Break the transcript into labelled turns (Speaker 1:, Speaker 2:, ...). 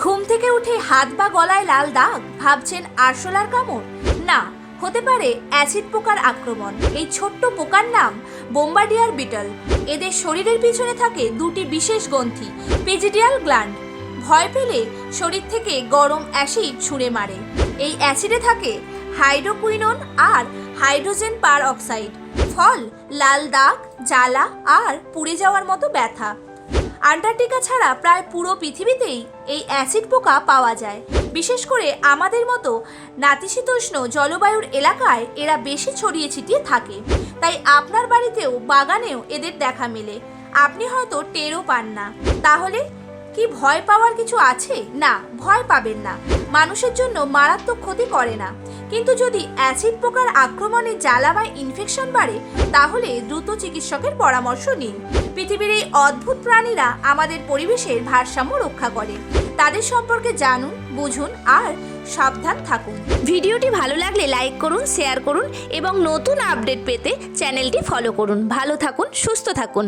Speaker 1: ঘুম থেকে উঠে হাত বা গলায় লাল দাগ, ভাবছেন আরশোলার কামড়? না, হতে পারে অ্যাসিড পোকার আক্রমণ। এই ছোট্ট পোকার নাম বোম্বার্ডিয়ার বিটল। এদের শরীরের পিছনে থাকে দুটি বিশেষ গ্রন্থি, পিজিডিয়াল গ্ল্যান্ড। ভয় পেলে শরীর থেকে গরম অ্যাসিড ছুঁড়ে মারে। এই অ্যাসিডে থাকে হাইড্রোকুইনোন আর হাইড্রোজেন পার অক্সাইড। ফল লাল দাগ, জ্বালা আর পুড়ে যাওয়ার মতো ব্যথা। আন্টার্কটিকা ছাড়া প্রায় পুরো পৃথিবীতেই এই অ্যাসিড পোকা পাওয়া যায়। বিশেষ করে আমাদের মতো নাতিশীতোষ্ণ জলবায়ুর এলাকায় এরা বেশি ছড়িয়ে ছিটিয়ে থাকে। তাই আপনার বাড়িতেও বাগানেও এদের দেখা মেলে, আপনি হয়তো টেরও পান না। তাহলে কি ভয় পাওয়ার কিছু আছে? না, ভয় পাবেন না। মানুষের জন্য মারাত্মক ক্ষতি করে না, কিন্তু যদি অ্যাসিড পোকার আক্রমণে জ্বালা বা ইনফেকশন বাড়ে, তাহলে দ্রুত চিকিৎসকের পরামর্শ নিন। পৃথিবীর এই অদ্ভুত প্রাণীরা আমাদের পরিবেশের ভারসাম্য রক্ষা করে। তাদের সম্পর্কে জানুন, বুঝুন আর সাবধান থাকুন। ভিডিওটি ভালো লাগলে লাইক করুন, শেয়ার করুন এবং নতুন আপডেট পেতে চ্যানেলটি ফলো করুন। ভালো থাকুন, সুস্থ থাকুন।